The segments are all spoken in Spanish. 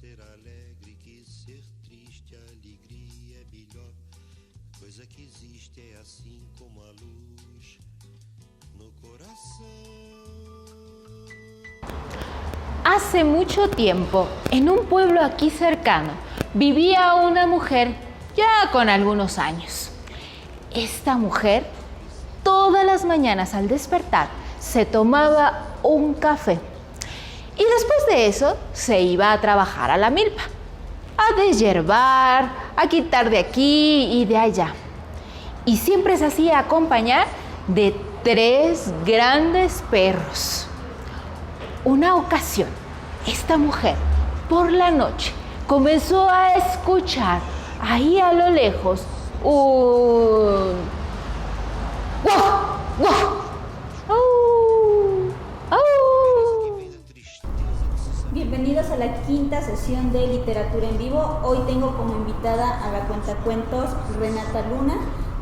ser alegre que ser triste, a alegria é melhor. Coisa que existe é assim como a luz no coração. Hace mucho tiempo, en un pueblo aquí cercano, vivía una mujer ya con algunos años. Esta mujer, todas las mañanas al despertar, se tomaba un café. Y después de eso, se iba a trabajar a la milpa, a deshiervar, a quitar de aquí y de allá. Y siempre se hacía acompañar de 3 grandes perros. Una ocasión, esta mujer, por la noche, comenzó a escuchar ahí a lo lejos un ¡guau! ¡Guau! ¡Au! ¡Au! Bienvenidos a la quinta sesión de Literatura en Vivo. Hoy tengo como invitada a la cuentacuentos Renata Luna.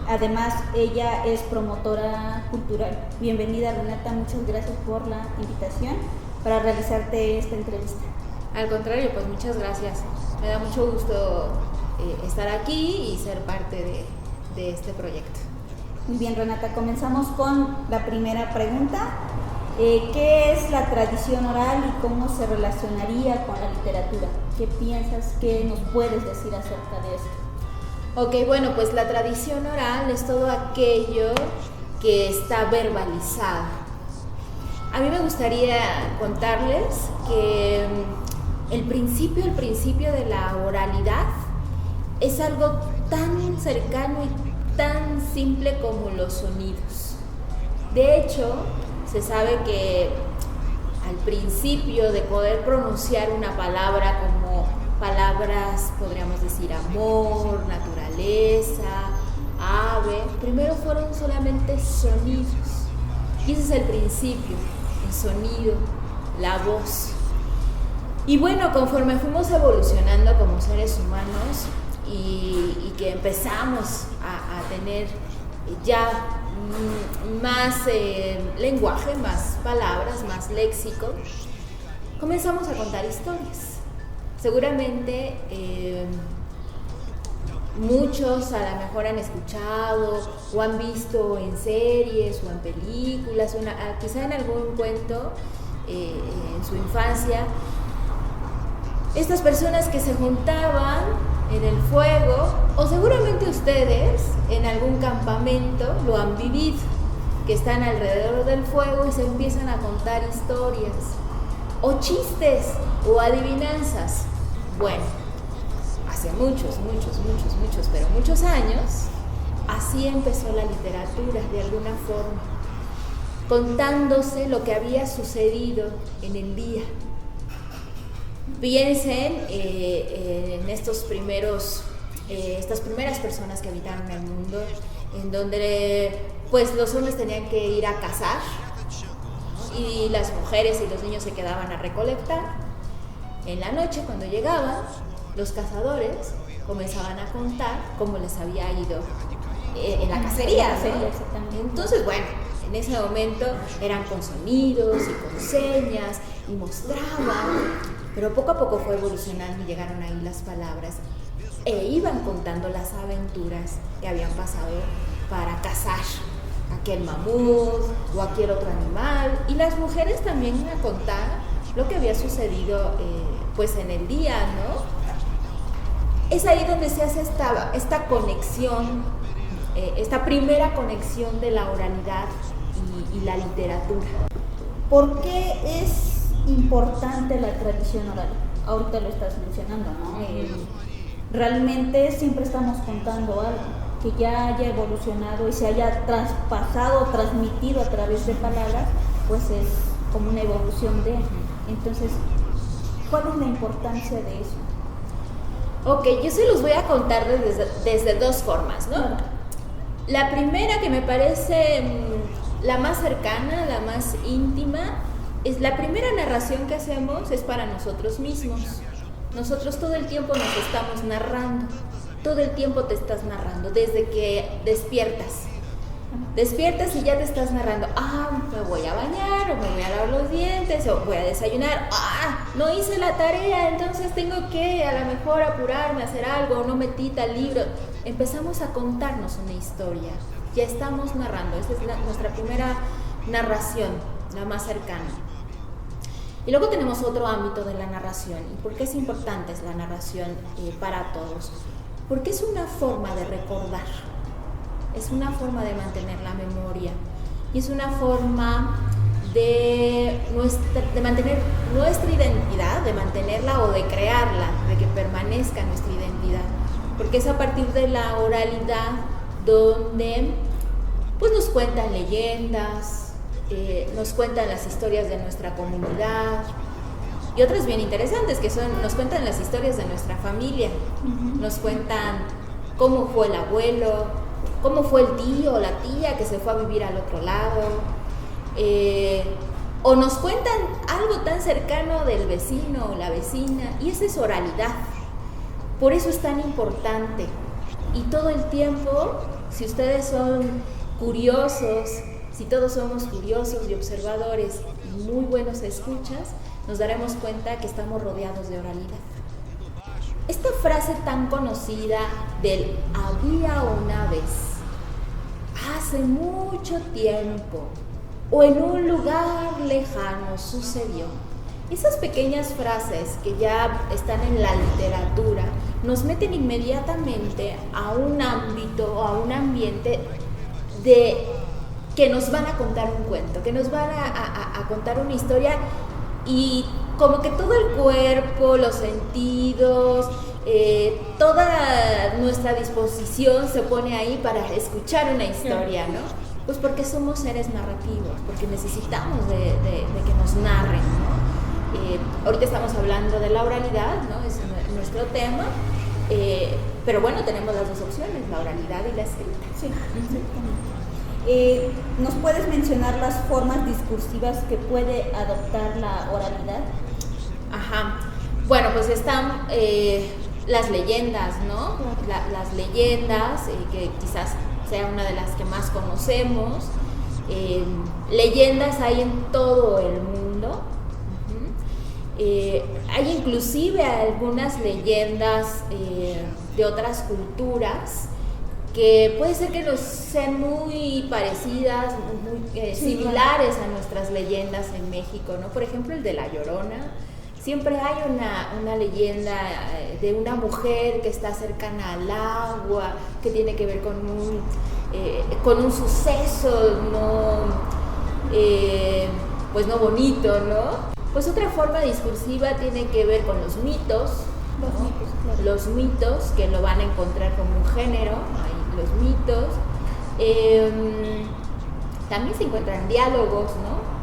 Además, ella es promotora cultural. Bienvenida, Renata, muchas gracias por la invitación para realizarte esta entrevista. Al contrario, pues muchas gracias. Me da mucho gusto estar aquí y ser parte de este proyecto. Muy bien, Renata, comenzamos con la primera pregunta. ¿Qué es la tradición oral y cómo se relacionaría con la literatura? ¿Qué piensas? ¿Qué nos puedes decir acerca de esto? Ok, bueno, pues la tradición oral es todo aquello que está verbalizado. A mí me gustaría contarles que el principio de la oralidad es algo tan cercano y tan simple como los sonidos. De hecho, se sabe que al principio de poder pronunciar una palabra como palabras, podríamos decir amor, naturaleza, ave, primero fueron solamente sonidos. Y ese es el principio, el sonido, la voz. Y bueno, conforme fuimos evolucionando como seres humanos y que empezamos a tener ya más lenguaje, más palabras, más léxico, comenzamos a contar historias. Seguramente muchos a lo mejor han escuchado o han visto en series o en películas, quizá en algún cuento en su infancia, estas personas que se juntaban en el fuego, o seguramente ustedes en algún campamento lo han vivido, que están alrededor del fuego y se empiezan a contar historias o chistes o adivinanzas. Bueno, hace muchos años, así empezó la literatura de alguna forma, contándose lo que había sucedido en el día. Piensen en estas primeras personas que habitaron el mundo, en donde pues los hombres tenían que ir a cazar y las mujeres y los niños se quedaban a recolectar. En la noche, cuando llegaban, los cazadores comenzaban a contar cómo les había ido en la cacería, ¿no? Entonces, bueno, en ese momento eran con sonidos y con señas y mostraban, pero poco a poco fue evolucionando y llegaron ahí las palabras e iban contando las aventuras que habían pasado para cazar aquel mamut o aquel otro animal, y las mujeres también iban a contar lo que había sucedido pues en el día, ¿no? Es ahí donde se hace esta conexión, esta primera conexión de la oralidad y la literatura. ¿Por qué es importante la tradición oral? Ahorita lo estás mencionando, ¿no? Realmente siempre estamos contando algo que ya haya evolucionado y se haya traspasado, transmitido a través de palabras, pues es como una evolución de. Entonces, ¿cuál es la importancia de eso? Ok, yo se los voy a contar desde 2 formas, ¿no? Claro. La primera, que me parece la más cercana, la más íntima, es la primera narración que hacemos es para nosotros mismos. Nosotros todo el tiempo nos estamos narrando, todo el tiempo te estás narrando, desde que despiertas. Despiertas y ya te estás narrando, me voy a bañar, o me voy a lavar los dientes, o voy a desayunar, no hice la tarea, entonces tengo que a lo mejor apurarme a hacer algo, o no metí tal libro. Empezamos a contarnos una historia, ya estamos narrando, esa es nuestra primera narración, la más cercana. Y luego tenemos otro ámbito de la narración. ¿Y por qué es importante la narración para todos? Porque es una forma de recordar, es una forma de mantener la memoria y es una forma de mantener nuestra identidad, de mantenerla o de crearla, de que permanezca nuestra identidad. Porque es a partir de la oralidad donde pues, nos cuentan leyendas, nos cuentan las historias de nuestra comunidad y otras bien interesantes que nos cuentan las historias de nuestra familia, nos cuentan cómo fue el abuelo, cómo fue el tío o la tía que se fue a vivir al otro lado, o nos cuentan algo tan cercano del vecino o la vecina, y esa es oralidad. Por eso es tan importante, y todo el tiempo, si ustedes son curiosos, si todos somos curiosos y observadores y muy buenos escuchas, nos daremos cuenta que estamos rodeados de oralidad. Esta frase tan conocida del había una vez, hace mucho tiempo, o en un lugar lejano sucedió. Esas pequeñas frases que ya están en la literatura nos meten inmediatamente a un ámbito, a un ambiente que nos van a contar un cuento, que nos van a contar una historia, y como que todo el cuerpo, los sentidos, toda nuestra disposición se pone ahí para escuchar una historia, ¿no? Pues porque somos seres narrativos, porque necesitamos de que nos narren, ¿no? Ahorita estamos hablando de la oralidad, ¿no? Es nuestro tema, pero bueno, tenemos las dos opciones, la oralidad y la escrita. Sí, exactamente. ¿Nos puedes mencionar las formas discursivas que puede adoptar la oralidad? Ajá. Bueno, pues están las leyendas, ¿no? Las leyendas, que quizás sea una de las que más conocemos. Leyendas hay en todo el mundo. Hay inclusive algunas leyendas de otras culturas que puede ser que nos sean muy parecidas, muy similares a nuestras leyendas en México, ¿no? Por ejemplo, el de La Llorona. Siempre hay una leyenda de una mujer que está cercana al agua, que tiene que ver con un suceso pues no bonito, ¿no? Pues otra forma discursiva tiene que ver con los mitos, ¿no? Los mitos, que lo van a encontrar como un género, los mitos. También se encuentran diálogos, ¿no?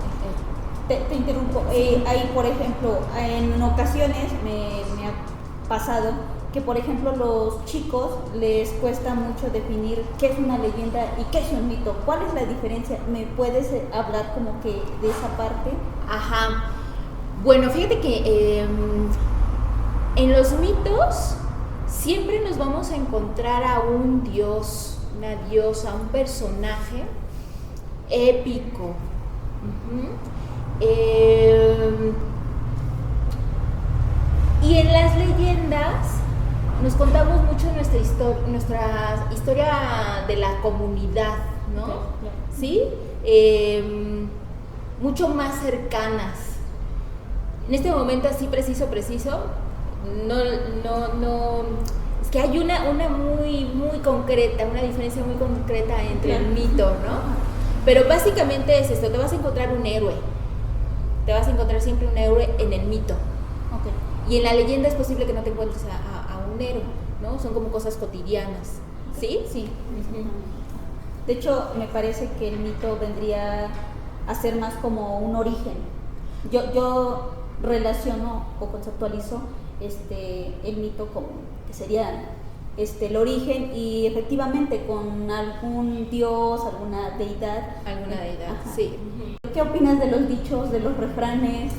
Te interrumpo. Ahí, por ejemplo, en ocasiones me ha pasado que, por ejemplo, los chicos les cuesta mucho definir qué es una leyenda y qué es un mito. ¿Cuál es la diferencia? ¿Me puedes hablar como que de esa parte? Ajá. Bueno, fíjate que en los mitos siempre nos vamos a encontrar a un dios, una diosa, un personaje épico. Y en las leyendas nos contamos mucho nuestra historia de la comunidad, ¿no? ¿Sí? Mucho más cercanas. En este momento así preciso, no, es que hay una muy concreta, una diferencia muy concreta entre el mito, ¿no? Pero básicamente es esto, te vas a encontrar un héroe, te vas a encontrar siempre un héroe en el mito. Okay. Y en la leyenda es posible que no te encuentres a un héroe, ¿no? Son como cosas cotidianas, ¿sí? Sí. De hecho, me parece que el mito vendría a ser más como un origen. Yo relaciono o conceptualizo el mito como que sería el origen, y efectivamente con algún dios, alguna deidad. Alguna deidad, Ajá. Sí. ¿Qué opinas de los dichos, de los refranes?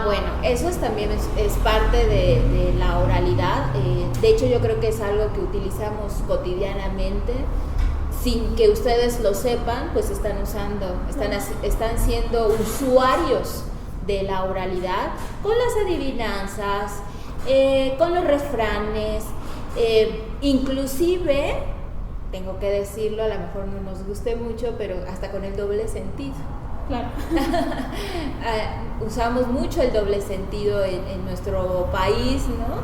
Bueno, eso también es parte de la oralidad. De hecho, yo creo que es algo que utilizamos cotidianamente. sin que ustedes lo sepan, pues están siendo usuarios de la oralidad con las adivinanzas, con los refranes, inclusive, tengo que decirlo, a lo mejor no nos guste mucho, pero hasta con el doble sentido. Claro. Usamos mucho el doble sentido en nuestro país, ¿no?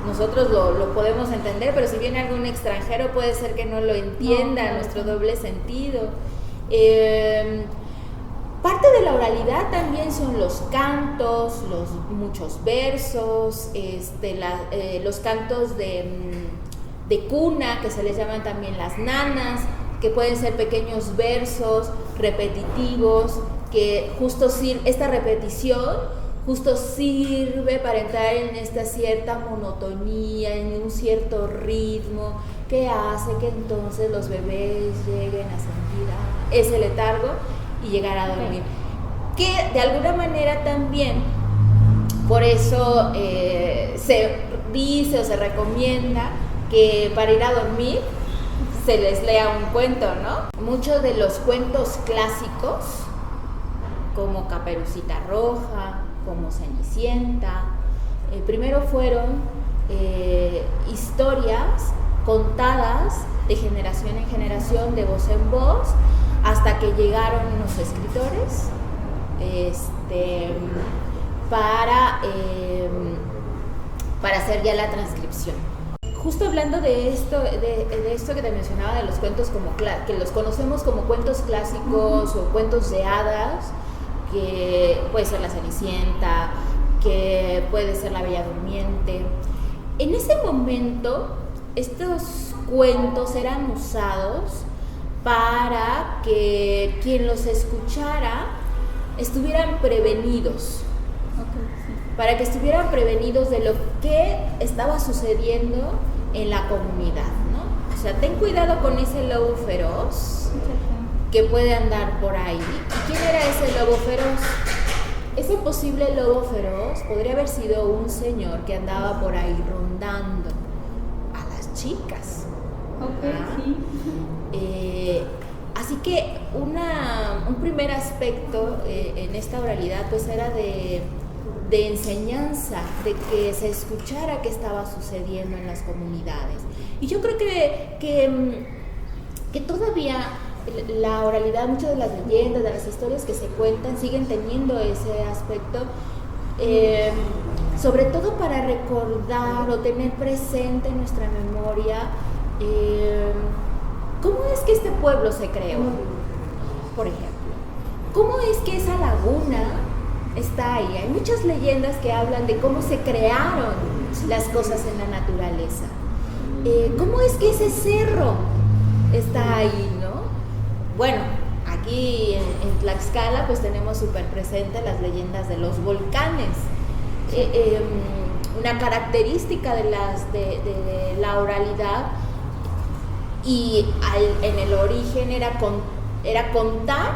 Nosotros lo podemos entender, pero si viene algún extranjero puede ser que no lo entienda, nuestro doble sentido. Parte de la oralidad también son los cantos, los muchos versos, los cantos de cuna, que se les llaman también las nanas, que pueden ser pequeños versos repetitivos, que justo esta repetición justo sirve para entrar en esta cierta monotonía, en un cierto ritmo que hace que entonces los bebés lleguen a sentir ese letargo y llegar a dormir. Que de alguna manera también, por eso se dice o se recomienda que para ir a dormir se les lea un cuento, ¿no? Muchos de los cuentos clásicos, como Caperucita Roja, como Cenicienta, primero fueron historias contadas de generación en generación, de voz en voz, hasta que llegaron unos escritores para hacer ya la transcripción. Justo hablando de esto que te mencionaba, de los cuentos que los conocemos como cuentos clásicos o cuentos de hadas, que puede ser la Cenicienta, que puede ser la Bella Durmiente. En ese momento, estos cuentos eran usados para que quien los escuchara estuvieran prevenidos, para que estuvieran prevenidos de lo que estaba sucediendo en la comunidad, ¿no? O sea, ten cuidado con ese lobo feroz que puede andar por ahí. ¿Y quién era ese lobo feroz? Ese posible lobo feroz podría haber sido un señor que andaba por ahí rondando a las chicas. Así que un primer aspecto en esta oralidad pues era de enseñanza, de que se escuchara qué estaba sucediendo en las comunidades. Y yo creo que todavía la oralidad, muchas de las leyendas, de las historias que se cuentan, siguen teniendo ese aspecto, sobre todo para recordar o tener presente en nuestra memoria cómo es que este pueblo se creó, por ejemplo. ¿Cómo es que esa laguna está ahí? Hay muchas leyendas que hablan de cómo se crearon las cosas en la naturaleza. ¿Cómo es que ese cerro está ahí, no? Bueno, aquí en Tlaxcala pues tenemos súper presente las leyendas de los volcanes. Una característica de la oralidad y en el origen era contar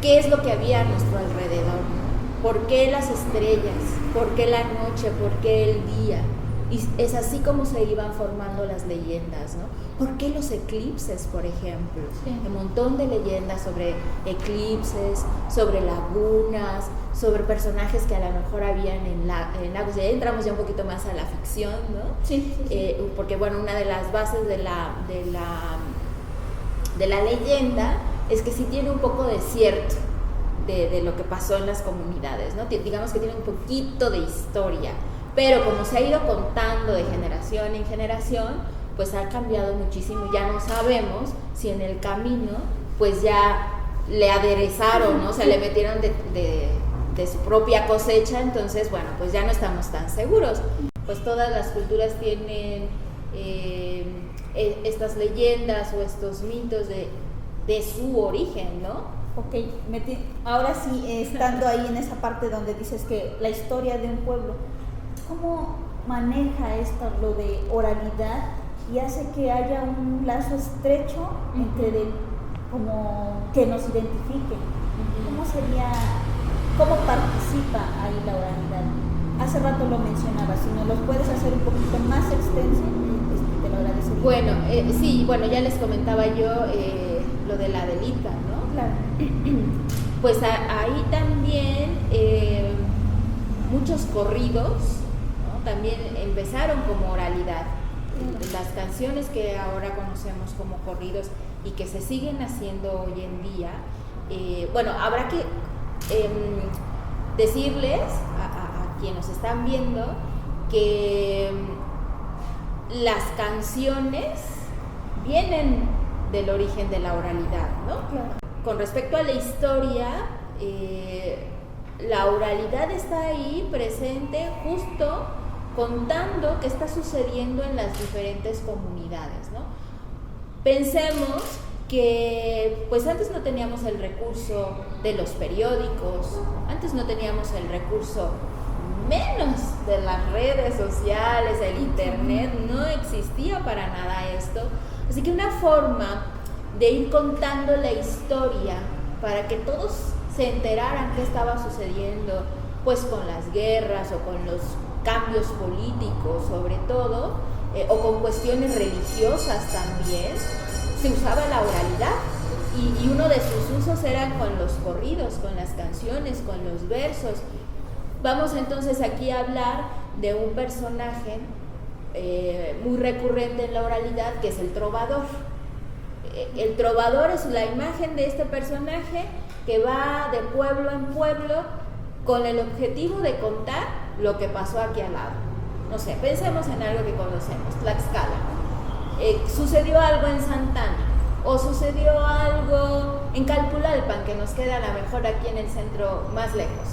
qué es lo que había a nuestro alrededor, ¿no? ¿Por qué las estrellas? ¿Por qué la noche? ¿Por qué el día? Y es así como se iban formando las leyendas, ¿no? ¿Por qué los eclipses, por ejemplo? Sí. Un montón de leyendas sobre eclipses, sobre lagunas, sobre personajes que a lo mejor habían en lagos. Ya entramos ya un poquito más a la ficción, ¿no? Sí. Porque, bueno, una de las bases de la leyenda es que sí tiene un poco de cierto de lo que pasó en las comunidades, ¿no? Digamos que tiene un poquito de historia. Pero como se ha ido contando de generación en generación, pues ha cambiado muchísimo. Ya no sabemos si en el camino, pues ya le aderezaron, ¿no? O sea, le metieron de su propia cosecha. Entonces, bueno, pues ya no estamos tan seguros. Pues todas las culturas tienen estas leyendas o estos mitos de su origen, ¿no? Ok, ahora sí, estando ahí en esa parte donde dices que la historia de un pueblo, ¿cómo maneja esto lo de oralidad y hace que haya un lazo estrecho entre como que nos identifique? ¿Cómo participa ahí la oralidad? Hace rato lo mencionaba, si nos lo puedes hacer un poquito más extenso, te te lo agradecería. Bueno, sí, bueno, ya les comentaba yo lo de la Adelita, ¿no? Claro. Pues ahí también muchos corridos, ¿no? También empezaron como oralidad. Las canciones que ahora conocemos como corridos y que se siguen haciendo hoy en día, bueno, habrá que decirles a quienes nos están viendo que las canciones vienen del origen de la oralidad, ¿no? Claro. Con respecto a la historia, la oralidad está ahí presente justo contando qué está sucediendo en las diferentes comunidades, ¿no? Pensemos que pues antes no teníamos el recurso de los periódicos, antes no teníamos el recurso menos de las redes sociales, el internet, no existía para nada esto. Así que una forma de ir contando la historia para que todos se enteraran qué estaba sucediendo, pues con las guerras o con los cambios políticos sobre todo, o con cuestiones religiosas también, se usaba la oralidad y uno de sus usos eran con los corridos, con las canciones, con los versos. Vamos entonces aquí a hablar de un personaje muy recurrente en la oralidad, que es el trovador. El trovador es la imagen de este personaje que va de pueblo en pueblo con el objetivo de contar lo que pasó aquí al lado. No sé, pensemos en algo que conocemos, Tlaxcala. Sucedió algo en Santana, o sucedió algo en Calpulalpan, que nos queda a lo mejor aquí en el centro más lejos.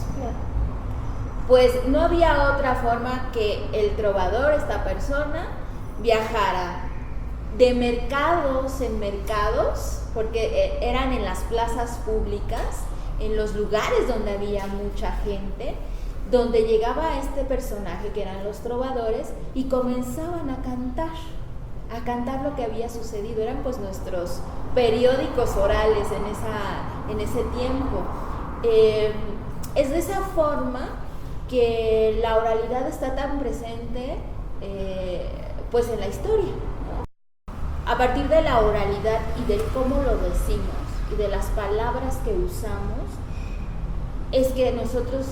Pues no había otra forma que el trovador, esta persona, viajara de mercados en mercados, porque eran en las plazas públicas, en los lugares donde había mucha gente, donde llegaba este personaje que eran los trovadores y comenzaban a cantar lo que había sucedido. Eran pues nuestros periódicos orales en ese tiempo. Es de esa forma que la oralidad está tan presente pues en la historia, ¿no? A partir de la oralidad y del cómo lo decimos y de las palabras que usamos, es que nosotros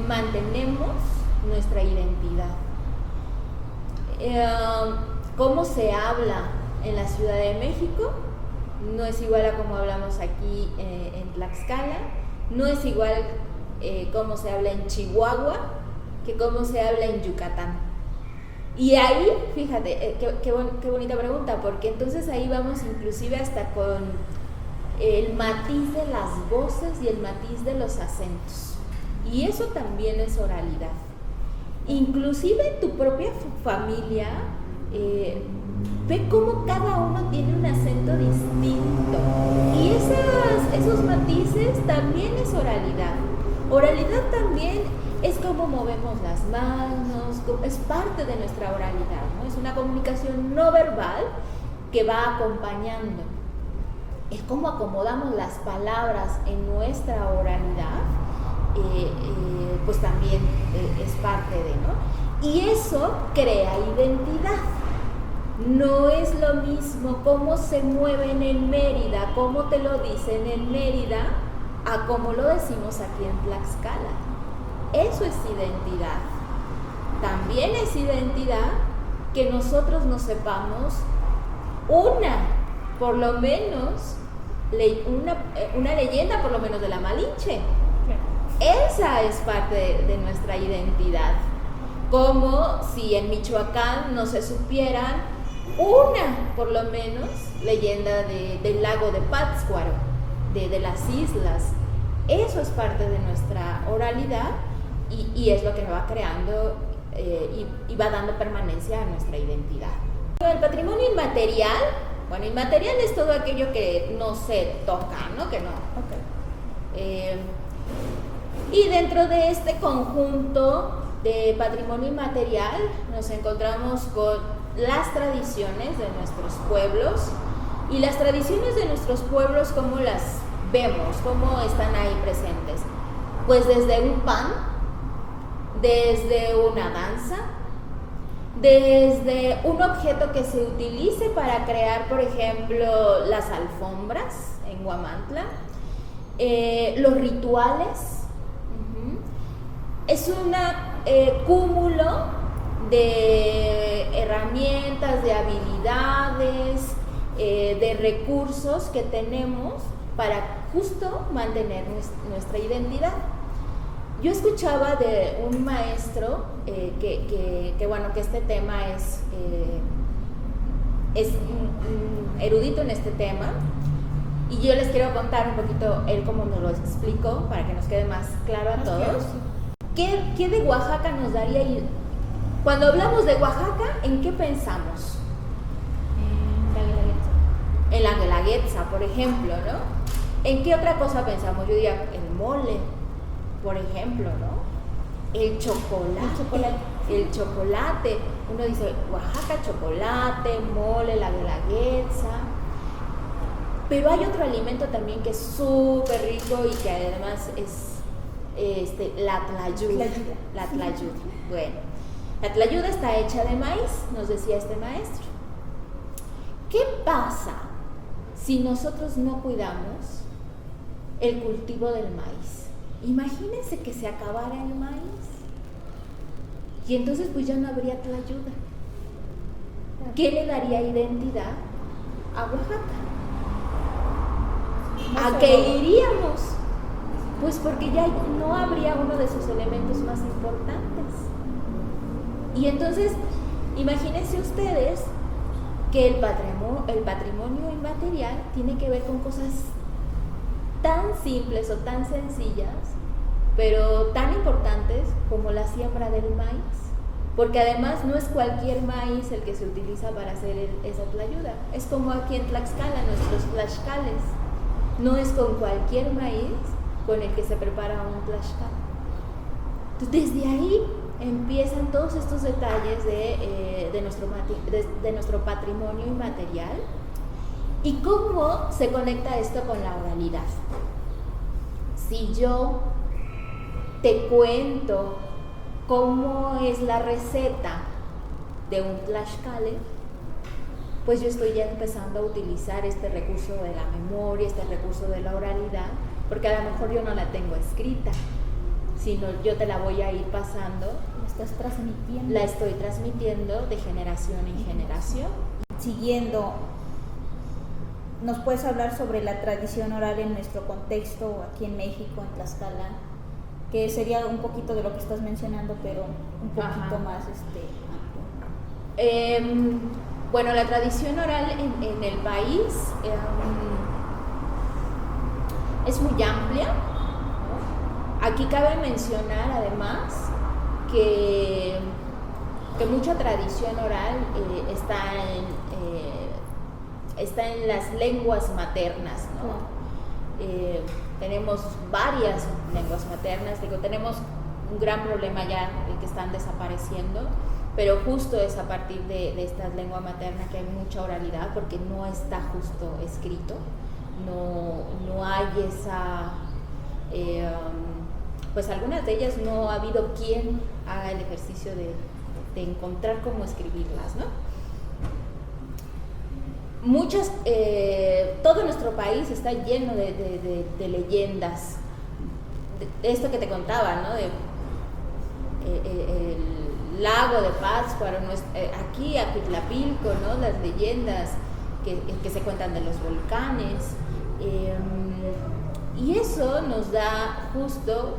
mantenemos nuestra identidad. Cómo se habla en la Ciudad de México no es igual a cómo hablamos aquí en Tlaxcala, no es igual cómo se habla en Chihuahua que cómo se habla en Yucatán. Y ahí, fíjate, qué bonita pregunta, porque entonces ahí vamos inclusive hasta con el matiz de las voces y el matiz de los acentos. Y eso también es oralidad. Inclusive en tu propia familia, ve cómo cada uno tiene un acento distinto. Y esos matices también es oralidad. Oralidad también es cómo movemos las manos, es parte de nuestra oralidad, ¿no? Es una comunicación no verbal que va acompañando. Es cómo acomodamos las palabras en nuestra oralidad, pues también es parte de, ¿no? Y eso crea identidad. No es lo mismo cómo se mueven en Mérida, cómo te lo dicen en Mérida, a cómo lo decimos aquí en Tlaxcala. Eso es identidad. También es identidad que nosotros nos sepamos por lo menos, una leyenda por lo menos de la Malinche. Esa es parte de nuestra identidad. Como si en Michoacán no se supieran por lo menos, leyenda del lago de Pátzcuaro, de las islas. Eso es parte de nuestra oralidad y es lo que va creando y va dando permanencia a nuestra identidad. El patrimonio inmaterial, bueno, inmaterial es todo aquello que no se toca, ¿no? Que no. Okay. Y dentro de este conjunto de patrimonio inmaterial nos encontramos con las tradiciones de nuestros pueblos. Y las tradiciones de nuestros pueblos, ¿cómo las vemos? ¿Cómo están ahí presentes? Pues desde un pan, desde una danza, Desde un objeto que se utilice para crear, por ejemplo, las alfombras en Huamantla, los rituales. Es un cúmulo de herramientas, de habilidades, de recursos que tenemos para justo mantener nuestra identidad. Yo escuchaba de un maestro que bueno, que este tema es erudito en este tema, y yo les quiero contar un poquito él cómo nos lo explicó para que nos quede más claro a todos. ¿Qué de Oaxaca nos daría? Cuando hablamos de Oaxaca, ¿en qué pensamos? En la Guelaguetza, por ejemplo, ¿no? ¿En qué otra cosa pensamos? Yo diría el mole, por ejemplo, ¿no? El chocolate. Uno dice Oaxaca, chocolate, mole, la Guelaguetza. Pero hay otro alimento también que es súper rico y que además es la tlayuda. La tlayuda. Bueno, la tlayuda está hecha de maíz, nos decía este maestro. ¿Qué pasa si nosotros no cuidamos el cultivo del maíz? Imagínense que se acabara el maíz y entonces pues ya no habría tlayuda. ¿Qué le daría identidad a Oaxaca? ¿A qué iríamos? Pues porque ya no habría uno de sus elementos más importantes. Y entonces, imagínense ustedes que el patrimonio inmaterial tiene que ver con cosas tan simples o tan sencillas, pero tan importantes como la siembra del maíz. Porque además no es cualquier maíz el que se utiliza para hacer esa tlayuda. Es como aquí en Tlaxcala, nuestros tlaxcales. No es con cualquier maíz con el que se prepara un tlaxcal. Entonces, desde ahí empiezan todos estos detalles de nuestro patrimonio inmaterial y cómo se conecta esto con la oralidad. Si yo te cuento cómo es la receta de un tlaxcale, pues yo estoy ya empezando a utilizar este recurso de la memoria, este recurso de la oralidad, porque a lo mejor yo no la tengo escrita, sino yo te la voy a ir pasando. La estás transmitiendo. La estoy transmitiendo de generación en generación. Siguiendo, ¿nos puedes hablar sobre la tradición oral en nuestro contexto aquí en México, en Tlaxcala? Que sería un poquito de lo que estás mencionando, pero un poquito más amplio. Bueno, la tradición oral en el país es muy amplia, ¿no? Aquí cabe mencionar además que mucha tradición oral está en las lenguas maternas, ¿no? Tenemos varias lenguas maternas, tenemos un gran problema ya que están desapareciendo, pero justo es a partir de esta lengua materna que hay mucha oralidad, porque no está justo escrito, no hay esa, pues algunas de ellas no ha habido quien haga el ejercicio de encontrar cómo escribirlas, ¿no? Todo nuestro país está lleno de leyendas, de esto que te contaba, ¿no? El lago de Pátzcuaro, aquí a Pitlapilco, ¿no? Las leyendas que se cuentan de los volcanes, y eso nos da justo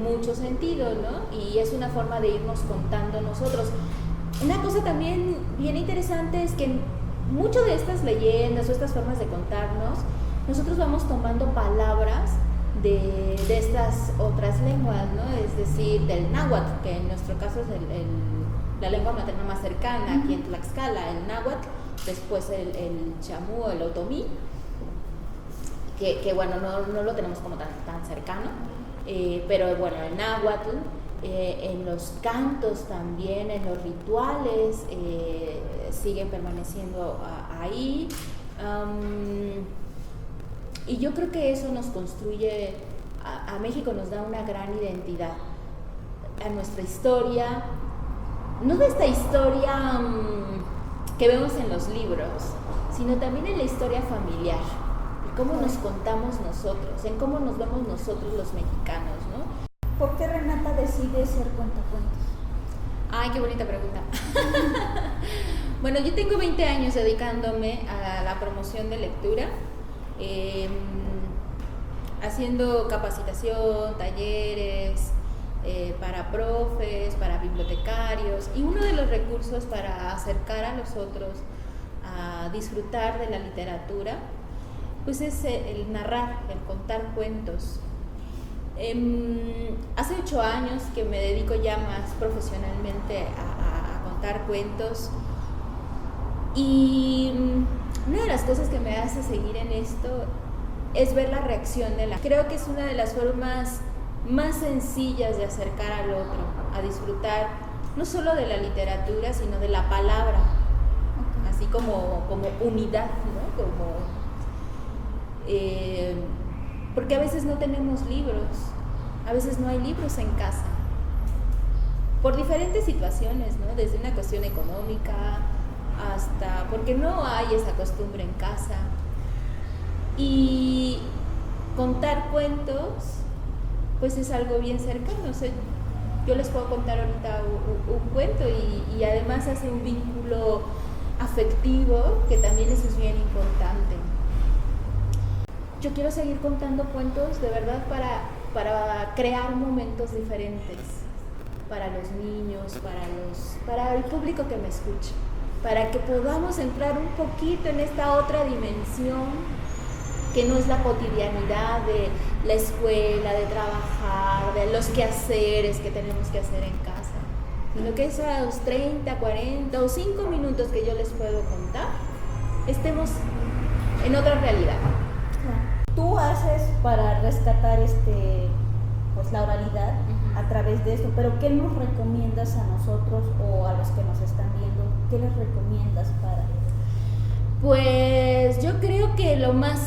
mucho sentido, ¿no? Y es una forma de irnos contando nosotros. Una cosa también bien interesante es que muchas de estas leyendas o estas formas de contarnos, nosotros vamos tomando palabras de estas otras lenguas, ¿no? Es decir, del náhuatl, que en nuestro caso es la lengua materna más cercana aquí en Tlaxcala, el náhuatl, después el chamú, el otomí, que bueno, no lo tenemos como tan cercano, pero bueno, el náhuatl, en los cantos también, en los rituales, siguen permaneciendo ahí. Y yo creo que eso nos construye, a México nos da una gran identidad, a nuestra historia, no de esta historia que vemos en los libros, sino también en la historia familiar, en cómo nos contamos nosotros, en cómo nos vemos nosotros los mexicanos, ¿no? ¿Por qué Renata decide ser cuentacuentos? Ay, qué bonita pregunta. Bueno, yo tengo 20 años dedicándome a la promoción de lectura, haciendo capacitación, talleres para profes, para bibliotecarios, y uno de los recursos para acercar a los otros a disfrutar de la literatura, pues es el narrar, el contar cuentos. Hace 8 años que me dedico ya más profesionalmente a contar cuentos, y una de las cosas que me hace seguir en esto es ver la reacción de creo que es una de las formas más sencillas de acercar al otro, a disfrutar no solo de la literatura, sino de la palabra, así como unidad, ¿no? Porque a veces no tenemos libros, a veces no hay libros en casa, por diferentes situaciones, ¿no? Desde una cuestión económica hasta porque no hay esa costumbre en casa. Y contar cuentos, pues es algo bien cercano. O sea, yo les puedo contar ahorita un cuento y además hace un vínculo afectivo, que también eso es bien importante. Yo quiero seguir contando cuentos de verdad para crear momentos diferentes para los niños, para el público que me escucha, para que podamos entrar un poquito en esta otra dimensión que no es la cotidianidad de la escuela, de trabajar, de los quehaceres que tenemos que hacer en casa, sino que esos 30, 40 o 5 minutos que yo les puedo contar, estemos en otra realidad. Tú haces para rescatar pues la oralidad a través de esto, pero ¿qué nos recomiendas a nosotros o a los que nos están viendo? ¿Qué les recomiendas para? Pues yo creo que lo más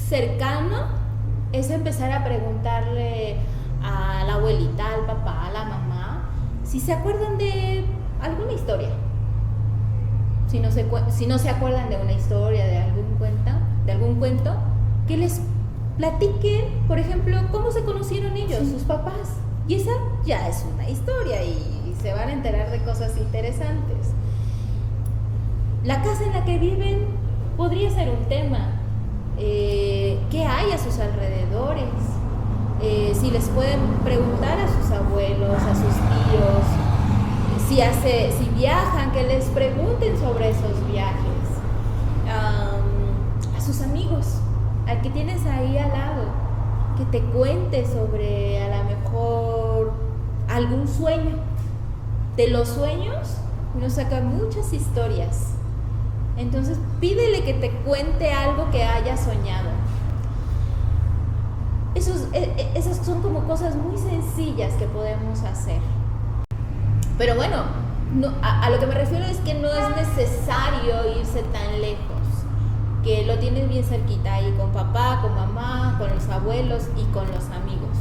cercano es empezar a preguntarle a la abuelita, al papá, a la mamá, si se acuerdan de alguna historia. Si no se acuerdan de una historia, de algún cuento, que les platiquen, por ejemplo, cómo se conocieron ellos, sus papás. Y esa ya es una historia y se van a enterar de cosas interesantes. La casa en la que viven podría ser un tema. ¿Qué hay a sus alrededores? Si les pueden preguntar a sus abuelos, a sus tíos, si viajan, que les pregunten sobre esos viajes, a sus amigos, al que tienes ahí al lado, que te cuente sobre a lo mejor algún sueño. De los sueños nos sacan muchas historias. Entonces pídele que te cuente algo que haya soñado. Esas son como cosas muy sencillas que podemos hacer. Pero bueno, a lo que me refiero es que no es necesario irse tan lejos, que lo tienes bien cerquita ahí con papá, con mamá, con los abuelos y con los amigos.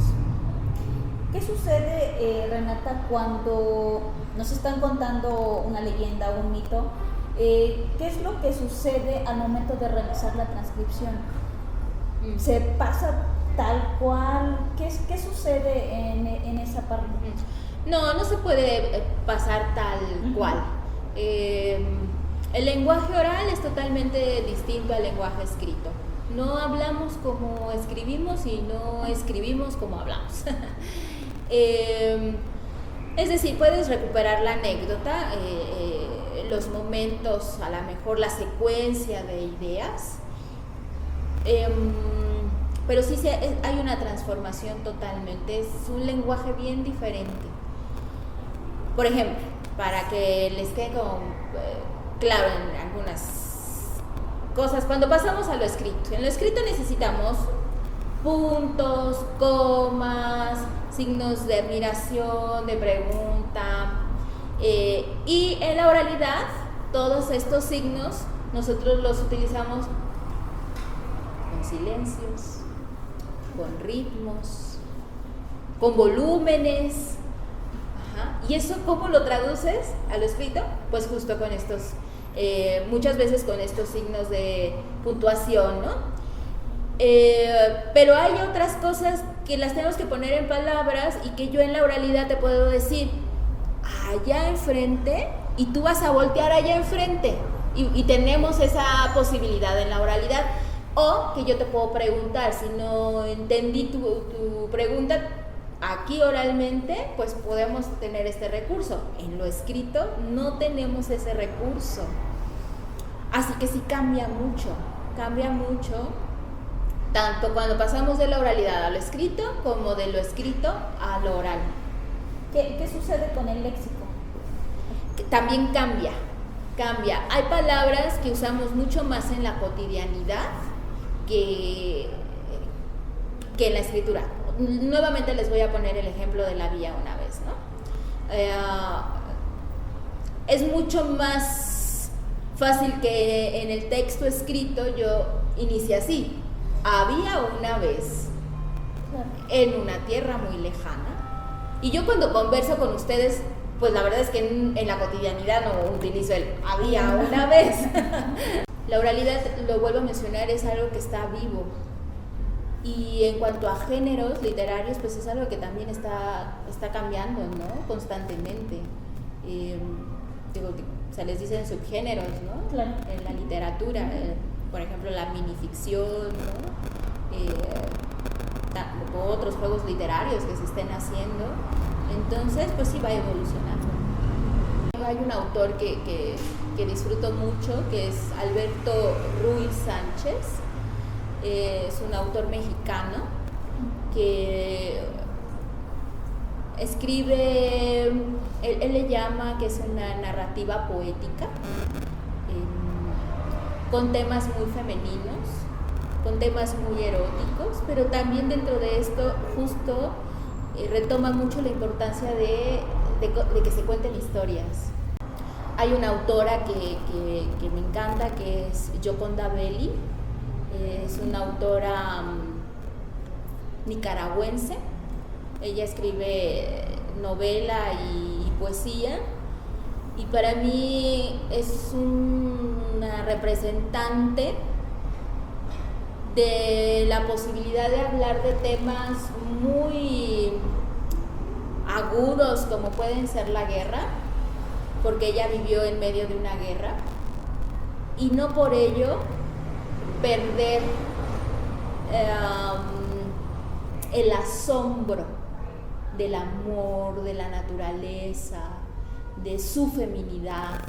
¿Qué sucede, Renata, cuando nos están contando una leyenda o un mito? ¿Qué es lo que sucede al momento de realizar la transcripción? ¿Se pasa tal cual? ¿Qué sucede en esa parte? No se puede pasar tal cual. El lenguaje oral es totalmente distinto al lenguaje escrito. No hablamos como escribimos y no escribimos como hablamos. Es decir, puedes recuperar la anécdota, los momentos, a lo mejor la secuencia de ideas, pero sí hay una transformación totalmente, es un lenguaje bien diferente. Por ejemplo, para que les quede claro en algunas cosas, cuando pasamos a lo escrito, en lo escrito necesitamos puntos, comas, signos de admiración, de pregunta, y en la oralidad todos estos signos nosotros los utilizamos con silencios, con ritmos, con volúmenes, ¿Y eso cómo lo traduces a lo escrito? Pues justo con estos, muchas veces con estos signos de puntuación, ¿no? Pero hay otras cosas que las tenemos que poner en palabras y que yo en la oralidad te puedo decir allá enfrente y tú vas a voltear allá enfrente y tenemos esa posibilidad en la oralidad. O que yo te puedo preguntar, si no entendí tu pregunta aquí oralmente, pues podemos tener este recurso. En lo escrito no tenemos ese recurso. Así que sí cambia mucho, tanto cuando pasamos de la oralidad a lo escrito, como de lo escrito a lo oral. ¿Qué sucede con el léxico? También cambia. Hay palabras que usamos mucho más en la cotidianidad que en la escritura. Nuevamente les voy a poner el ejemplo de la vía una vez, ¿no? Es mucho más fácil que en el texto escrito yo inicie así: había una vez en una tierra muy lejana. Y yo cuando converso con ustedes, pues la verdad es que en la cotidianidad no utilizo el había una vez. La oralidad, lo vuelvo a mencionar, es algo que está vivo. Y en cuanto a géneros literarios, pues es algo que también está cambiando, ¿no? Constantemente. Se les dicen subgéneros, ¿no? Claro. En la literatura, por ejemplo, la minificción, ¿no? Otros juegos literarios que se estén haciendo. Entonces, pues sí va evolucionando. Hay un autor que disfruto mucho, que es Alberto Ruiz Sánchez. Es un autor mexicano que escribe, él le llama que es una narrativa poética, con temas muy femeninos, con temas muy eróticos, pero también dentro de esto justo retoma mucho la importancia de que se cuenten historias. Hay una autora que me encanta, que es Gioconda Belli. Es una autora nicaragüense. Ella escribe novela y poesía, y para mí es una representante de la posibilidad de hablar de temas muy agudos como pueden ser la guerra, porque ella vivió en medio de una guerra, y no por ello perder el asombro del amor, de la naturaleza, de su feminidad.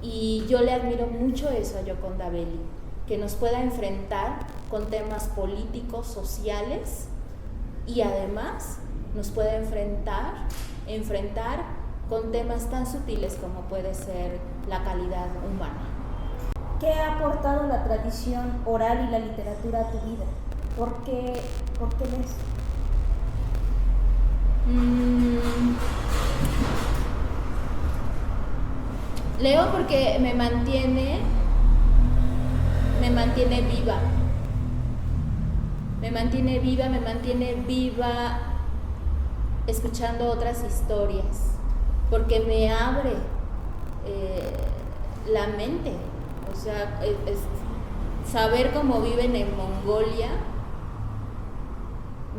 Y yo le admiro mucho eso a Gioconda Belli, que nos pueda enfrentar con temas políticos, sociales, y además nos pueda enfrentar con temas tan sutiles como puede ser la calidad humana. ¿Qué ha aportado la tradición oral y la literatura a tu vida? ¿Por qué lees? Leo porque me mantiene viva. Me mantiene viva escuchando otras historias, porque me abre la mente. O sea, es saber cómo viven en Mongolia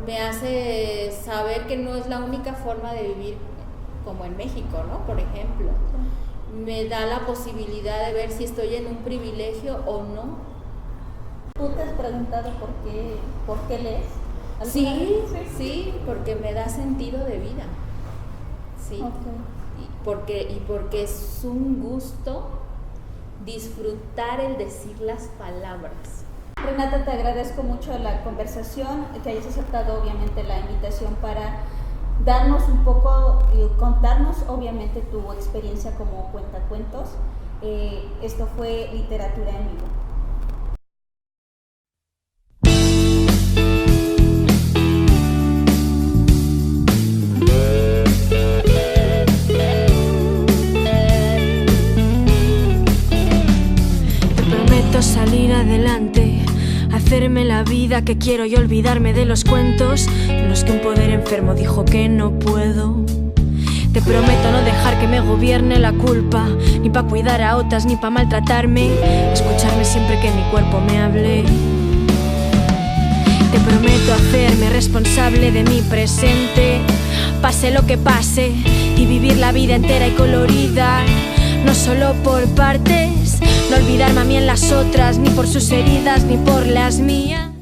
me hace saber que no es la única forma de vivir como en México, ¿no? Por ejemplo, me da la posibilidad de ver si estoy en un privilegio o no. ¿Tú te has preguntado por qué lees? Sí, porque me da sentido de vida. Sí. Okay. Y porque es un gusto disfrutar el decir las palabras. Renata, te agradezco mucho la conversación, que hayas aceptado obviamente la invitación para darnos un poco, contarnos obviamente tu experiencia como cuentacuentos. Esto fue Literatura en Vivo. Salir adelante, hacerme la vida que quiero y olvidarme de los cuentos en los que un poder enfermo dijo que no puedo. Te prometo no dejar que me gobierne la culpa, ni pa' cuidar a otras, ni pa' maltratarme. Escucharme siempre que mi cuerpo me hable. Te prometo hacerme responsable de mi presente, pase lo que pase, y vivir la vida entera y colorida, no solo por partes. No olvidarme a mí en las otras, ni por sus heridas, ni por las mías.